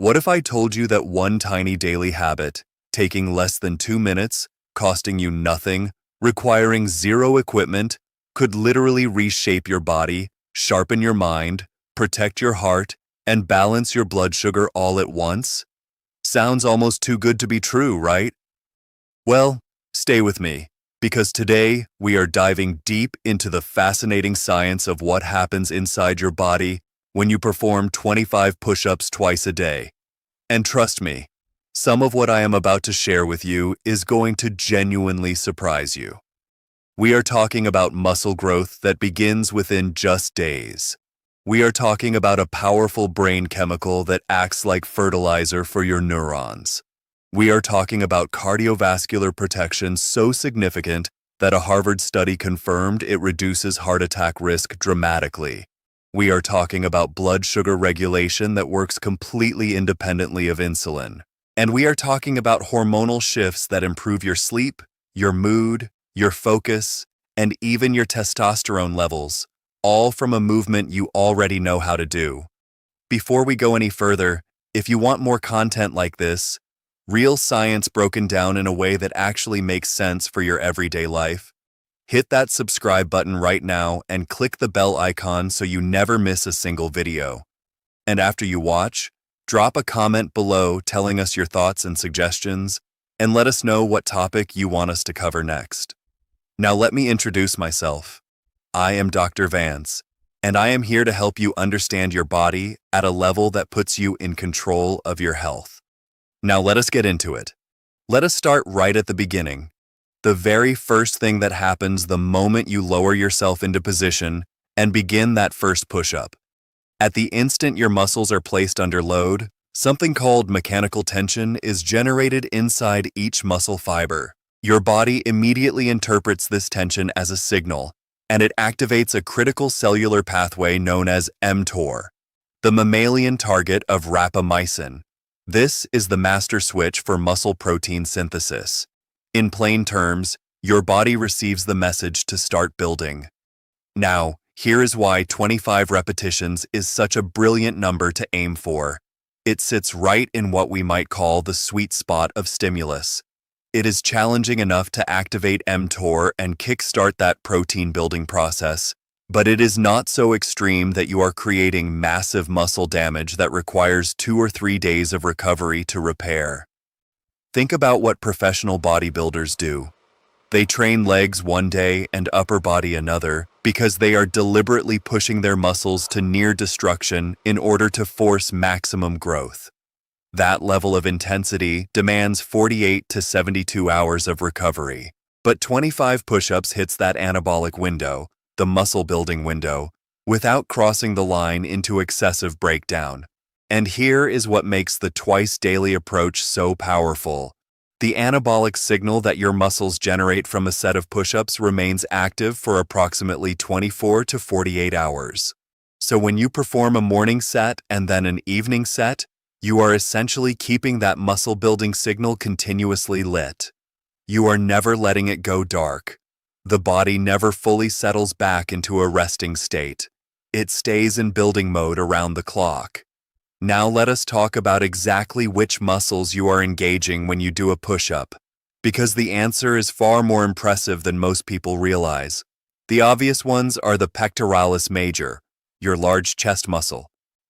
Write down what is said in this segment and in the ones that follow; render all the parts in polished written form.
What if I told you that one tiny daily habit, taking less than 2 minutes, costing you nothing, requiring zero equipment, could literally reshape your body, sharpen your mind, protect your heart, and balance your blood sugar all at once? Sounds almost too good to be true, right? Well, stay with me, because today we are diving deep into the fascinating science of what happens inside your body when you perform 25 push-ups twice a day. And trust me, some of what I am about to share with you is going to genuinely surprise you. We are talking about muscle growth that begins within just days. We are talking about a powerful brain chemical that acts like fertilizer for your neurons. We are talking about cardiovascular protection so significant that a Harvard study confirmed it reduces heart attack risk dramatically. We are talking about blood sugar regulation that works completely independently of insulin. And we are talking about hormonal shifts that improve your sleep, your mood, your focus, and even your testosterone levels, all from a movement you already know how to do. Before we go any further, if you want more content like this, real science broken down in a way that actually makes sense for your everyday life, hit that subscribe button right now and click the bell icon so you never miss a single video. And after you watch, drop a comment below telling us your thoughts and suggestions, and let us know what topic you want us to cover next. Now let me introduce myself. I am Dr. Vanse, and I am here to help you understand your body at a level that puts you in control of your health. Now let us get into it. Let us start right at the beginning. The very first thing that happens the moment you lower yourself into position and begin that first push-up. At the instant your muscles are placed under load, something called mechanical tension is generated inside each muscle fiber. Your body immediately interprets this tension as a signal, and it activates a critical cellular pathway known as mTOR, the mammalian target of rapamycin. This is the master switch for muscle protein synthesis. In plain terms, your body receives the message to start building. Now, here is why 25 repetitions is such a brilliant number to aim for. It sits right in what we might call the sweet spot of stimulus. It is challenging enough to activate mTOR and kickstart that protein building process, but it is not so extreme that you are creating massive muscle damage that requires 2 or 3 days of recovery to repair. Think about what professional bodybuilders do. They train legs one day and upper body another because they are deliberately pushing their muscles to near destruction in order to force maximum growth. That level of intensity demands 48 to 72 hours of recovery, but 25 push-ups hits that anabolic window, the muscle building window, without crossing the line into excessive breakdown. And here is what makes the twice-daily approach so powerful. The anabolic signal that your muscles generate from a set of push-ups remains active for approximately 24 to 48 hours. So when you perform a morning set and then an evening set, you are essentially keeping that muscle-building signal continuously lit. You are never letting it go dark. The body never fully settles back into a resting state. It stays in building mode around the clock. Now let us talk about exactly which muscles you are engaging when you do a push-up, because the answer is far more impressive than most people realize. The obvious ones are the pectoralis major, your large chest muscle,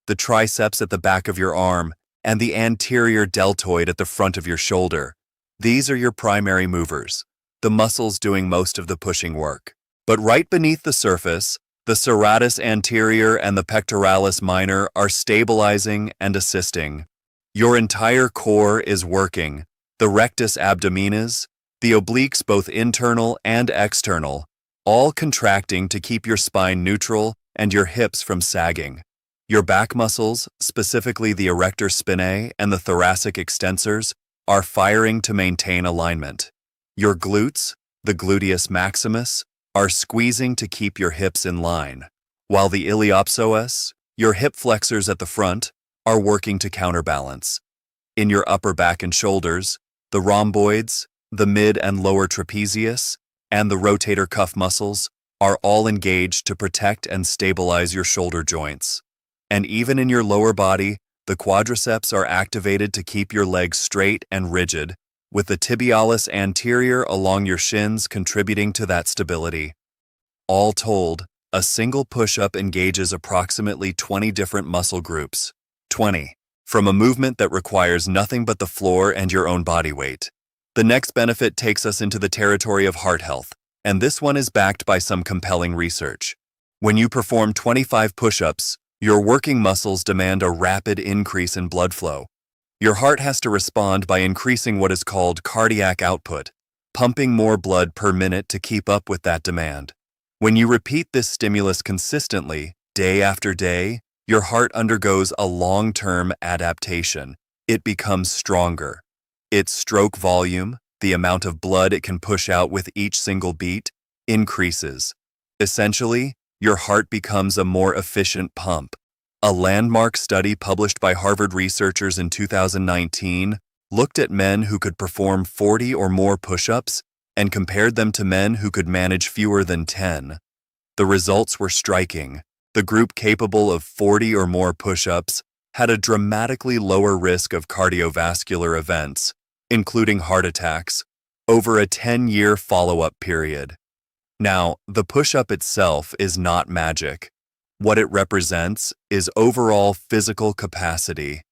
the triceps at the back of your arm, and the anterior deltoid at the front of your shoulder. These are your primary movers, the muscles doing most of the pushing work. But right beneath the surface, the serratus anterior and the pectoralis minor are stabilizing and assisting. Your entire core is working, the rectus abdominis, the obliques both internal and external, all contracting to keep your spine neutral and your hips from sagging. Your back muscles, specifically the erector spinae and the thoracic extensors, are firing to maintain alignment. Your glutes, the gluteus maximus, are squeezing to keep your hips in line, while the iliopsoas, your hip flexors at the front, are working to counterbalance. In your upper back and shoulders, the rhomboids, the mid and lower trapezius, and the rotator cuff muscles are all engaged to protect and stabilize your shoulder joints. And even in your lower body, the The quadriceps are activated to keep your legs straight and rigid, with the tibialis anterior along your shins contributing to that stability. All told, a single push-up engages approximately 20 different muscle groups. 20. From a movement that requires nothing but the floor and your own body weight. The next benefit takes us into the territory of heart health, and this one is backed by some compelling research. When you perform 25 push-ups, your working muscles demand a rapid increase in blood flow. Your heart has to respond by increasing what is called cardiac output, pumping more blood per minute to keep up with that demand. When you repeat this stimulus consistently, day after day, your heart undergoes a long-term adaptation. It becomes stronger. Its stroke volume, the amount of blood it can push out with each single beat, increases. Essentially, your heart becomes a more efficient pump. A landmark study published by Harvard researchers in 2019 looked at men who could perform 40 or more push-ups and compared them to men who could manage fewer than 10. The results were striking. The group capable of 40 or more push-ups had a dramatically lower risk of cardiovascular events, including heart attacks, over a 10-year follow-up period. Now, the push-up itself is not magic. What it represents is overall physical capacity.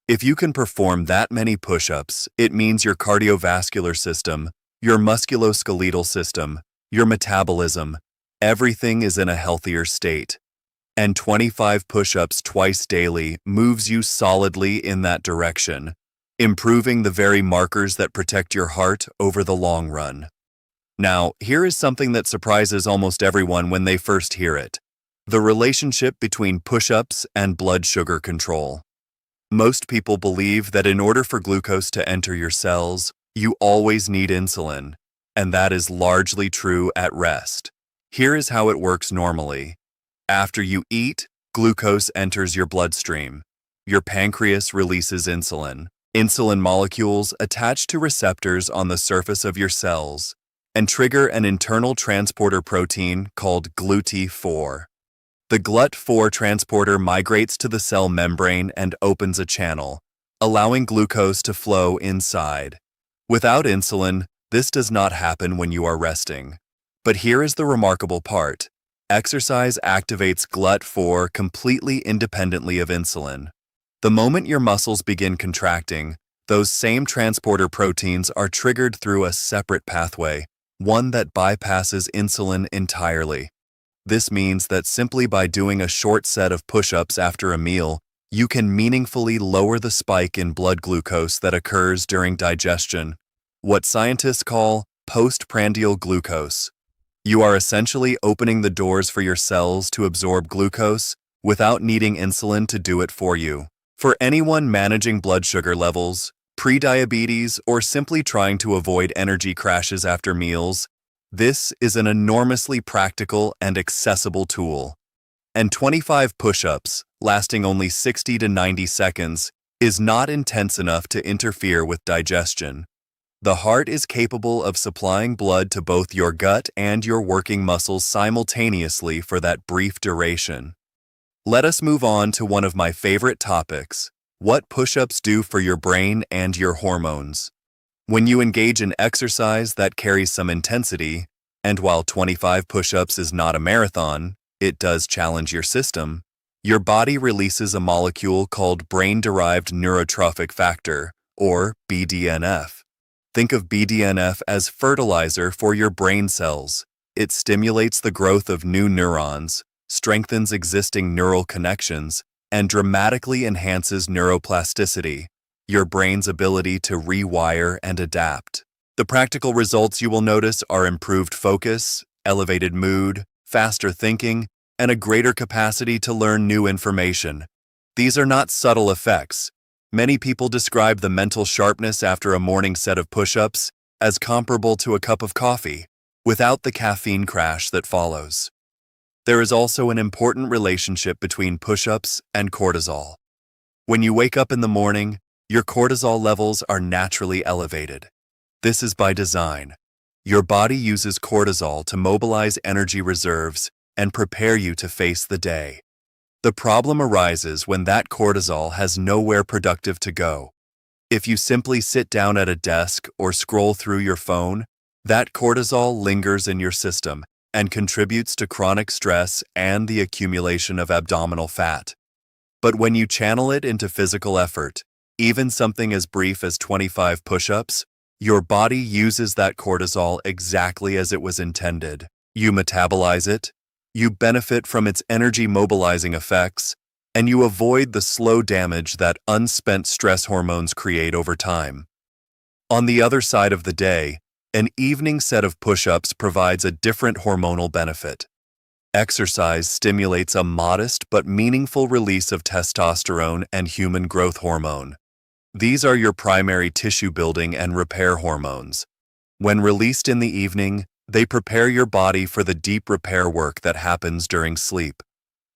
If you can perform that many push-ups, it means your cardiovascular system, your musculoskeletal system, your metabolism, everything is in a healthier state. And 25 push-ups twice daily moves you solidly in that direction, improving the very markers that protect your heart over the long run. Now, here is something that surprises almost everyone when they first hear it: the relationship between push-ups and blood sugar control. Most people believe that in order for glucose to enter your cells, you always need insulin, and that is largely true at rest. Here is how it works normally. After you eat, glucose enters your bloodstream. Your pancreas releases insulin. Insulin molecules attach to receptors on the surface of your cells and trigger an internal transporter protein called GLUT4. The GLUT4 transporter migrates to the cell membrane and opens a channel, allowing glucose to flow inside. Without insulin, this does not happen when you are resting. But here is the remarkable part. Exercise activates GLUT4 completely independently of insulin. The moment your muscles begin contracting, those same transporter proteins are triggered through a separate pathway, one that bypasses insulin entirely. This means that simply by doing a short set of push-ups after a meal, you can meaningfully lower the spike in blood glucose that occurs during digestion, what scientists call postprandial glucose. You are essentially opening the doors for your cells to absorb glucose without needing insulin to do it for you. For anyone managing blood sugar levels, prediabetes, or simply trying to avoid energy crashes after meals, this is an enormously practical and accessible tool. And 25 push-ups, lasting only 60 to 90 seconds, is not intense enough to interfere with digestion. The heart is capable of supplying blood to both your gut and your working muscles simultaneously for that brief duration. Let us move on to one of my favorite topics: what push-ups do for your brain and your hormones. When you engage in exercise that carries some intensity, and while 25 push-ups is not a marathon, it does challenge your system, your body releases a molecule called brain-derived neurotrophic factor, or BDNF. Think of BDNF as fertilizer for your brain cells. It stimulates the growth of new neurons, strengthens existing neural connections, and dramatically enhances neuroplasticity, your brain's ability to rewire and adapt. The practical results you will notice are improved focus, elevated mood, faster thinking, and a greater capacity to learn new information. These are not subtle effects. Many people describe the mental sharpness after a morning set of push-ups as comparable to a cup of coffee, without the caffeine crash that follows. There is also an important relationship between push-ups and cortisol. When you wake up in the morning, your cortisol levels are naturally elevated. This is by design. Your body uses cortisol to mobilize energy reserves and prepare you to face the day. The problem arises when that cortisol has nowhere productive to go. If you simply sit down at a desk or scroll through your phone, that cortisol lingers in your system and contributes to chronic stress and the accumulation of abdominal fat. But when you channel it into physical effort, even something as brief as 25 push-ups, your body uses that cortisol exactly as it was intended. You metabolize it, you benefit from its energy-mobilizing effects, and you avoid the slow damage that unspent stress hormones create over time. On the other side of the day, an evening set of push-ups provides a different hormonal benefit. Exercise stimulates a modest but meaningful release of testosterone and human growth hormone. These are your primary tissue-building and repair hormones. When released in the evening, they prepare your body for the deep repair work that happens during sleep.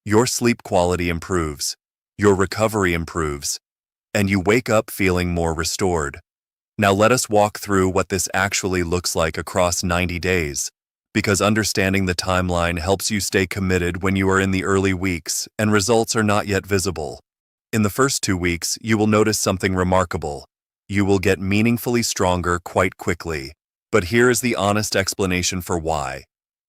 Your sleep quality improves, your recovery improves, and you wake up feeling more restored. Now let us walk through what this actually looks like across 90 days, because understanding the timeline helps you stay committed when you are in the early weeks and results are not yet visible. In the first 2 weeks, you will notice something remarkable. You will get meaningfully stronger quite quickly. But here is the honest explanation for why.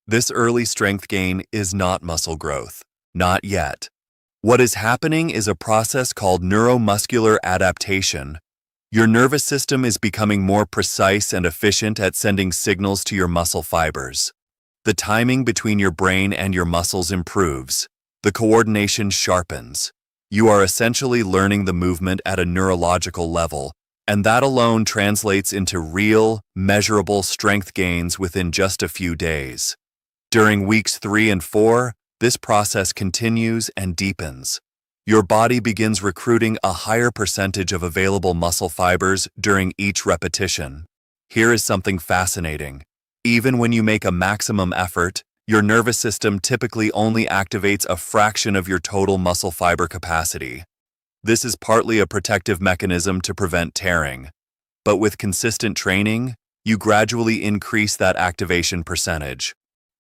This early strength gain is not muscle growth. Not yet. What is happening is a process called neuromuscular adaptation. Your nervous system is becoming more precise and efficient at sending signals to your muscle fibers. The timing between your brain and your muscles improves. The coordination sharpens. You are essentially learning the movement at a neurological level, and that alone translates into real, measurable strength gains within just a few days. During weeks 3 and 4, this process continues and deepens. Your body begins recruiting a higher percentage of available muscle fibers during each repetition. Here is something fascinating. Even when you make a maximum effort, your nervous system typically only activates a fraction of your total muscle fiber capacity. This is partly a protective mechanism to prevent tearing. But with consistent training, you gradually increase that activation percentage.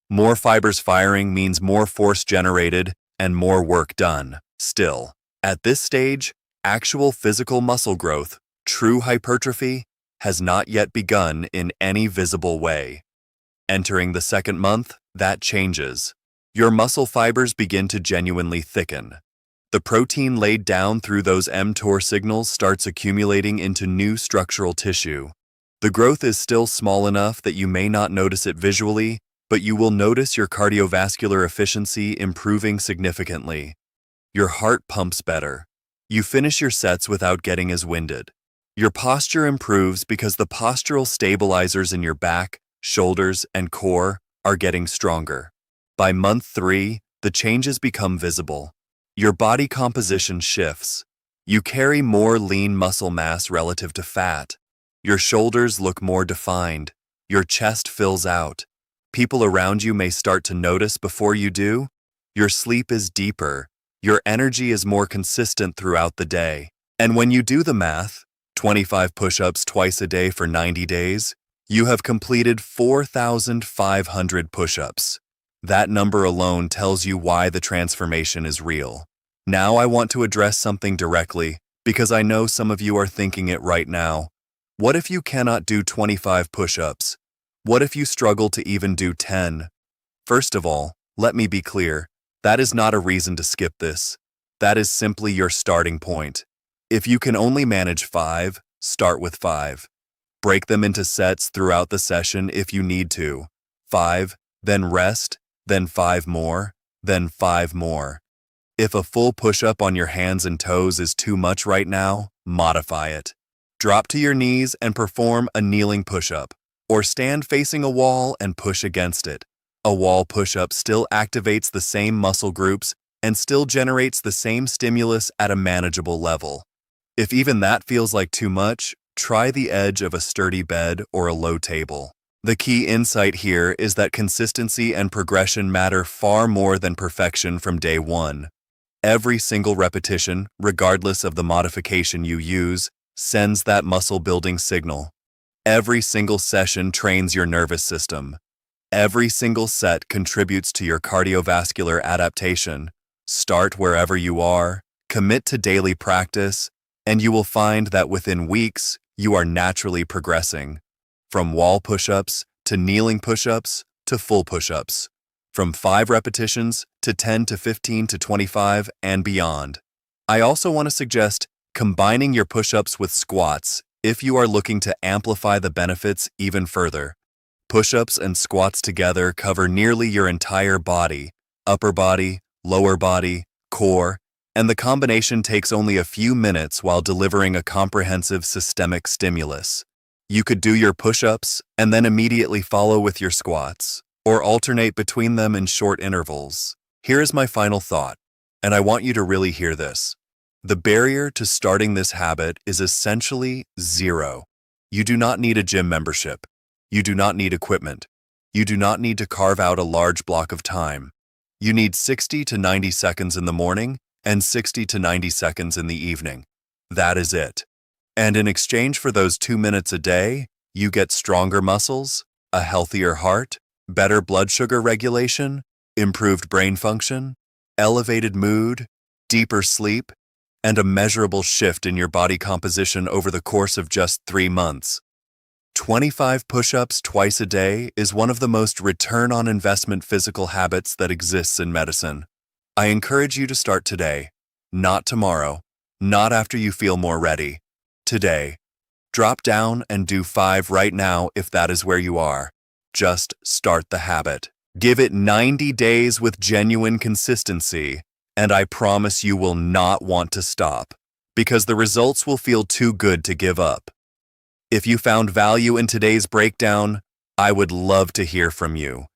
More fibers firing means more force generated and more work done. Still, at this stage, actual physical muscle growth, true hypertrophy, has not yet begun in any visible way. Entering the second month, that changes. Your muscle fibers begin to genuinely thicken. The protein laid down through those mTOR signals starts accumulating into new structural tissue. The growth is still small enough that you may not notice it visually, but you will notice your cardiovascular efficiency improving significantly. Your heart pumps better. You finish your sets without getting as winded. Your posture improves because the postural stabilizers in your back, shoulders, and core are getting stronger. By month 3, the changes become visible. Your body composition shifts. You carry more lean muscle mass relative to fat. Your shoulders look more defined. Your chest fills out. People around you may start to notice before you do. Your sleep is deeper. Your energy is more consistent throughout the day. And when you do the math, 25 push-ups twice a day for 90 days, you have completed 4,500 push-ups. That number alone tells you why the transformation is real. Now I want to address something directly, because I know some of you are thinking it right now. What if you cannot do 25 push-ups? What if you struggle to even do 10? First of all, let me be clear. That is not a reason to skip this. That is simply your starting point. If you can only manage 5, start with 5. Break them into sets throughout the session if you need to. 5, then rest, then 5 more, then 5 more. If a full push-up on your hands and toes is too much right now, modify it. Drop to your knees and perform a kneeling push-up, or stand facing a wall and push against it. A wall push-up still activates the same muscle groups and still generates the same stimulus at a manageable level. If even that feels like too much, try the edge of a sturdy bed or a low table. The key insight here is that consistency and progression matter far more than perfection from day one. Every single repetition, regardless of the modification you use, sends that muscle-building signal. Every single session trains your nervous system. Every single set contributes to your cardiovascular adaptation. Start wherever you are, commit to daily practice, and you will find that within weeks, you are naturally progressing. From wall push-ups to kneeling push-ups to full push-ups. From 5 repetitions to 10 to 15 to 25 and beyond. I also want to suggest combining your push-ups with squats if you are looking to amplify the benefits even further. Push-ups and squats together cover nearly your entire body, upper body, lower body, core, and the combination takes only a few minutes while delivering a comprehensive systemic stimulus. You could do your push-ups and then immediately follow with your squats, or alternate between them in short intervals. Here is my final thought, and I want you to really hear this. The barrier to starting this habit is essentially zero. You do not need a gym membership. You do not need equipment. You do not need to carve out a large block of time. You need 60 to 90 seconds in the morning and 60 to 90 seconds in the evening. That is it. And in exchange for those 2 minutes a day, you get stronger muscles, a healthier heart, better blood sugar regulation, improved brain function, elevated mood, deeper sleep, and a measurable shift in your body composition over the course of just 3 months. 25 push-ups twice a day is one of the most return-on-investment physical habits that exists in medicine. I encourage you to start today, not tomorrow, not after you feel more ready. Today. Drop down and do 5 right now if that is where you are. Just start the habit. Give it 90 days with genuine consistency, and I promise you will not want to stop, because the results will feel too good to give up. If you found value in today's breakdown, I would love to hear from you.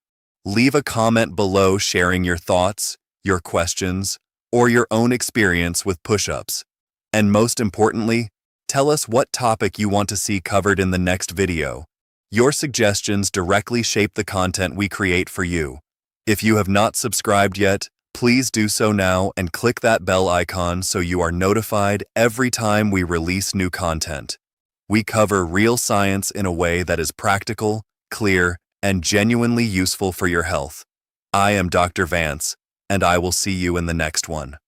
Leave a comment below sharing your thoughts, your questions, or your own experience with push-ups. And most importantly, tell us what topic you want to see covered in the next video. Your suggestions directly shape the content we create for you. If you have not subscribed yet, please do so now and click that bell icon so you are notified every time we release new content. We cover real science in a way that is practical, clear, and genuinely useful for your health. I am Dr. Vanse, and I will see you in the next one.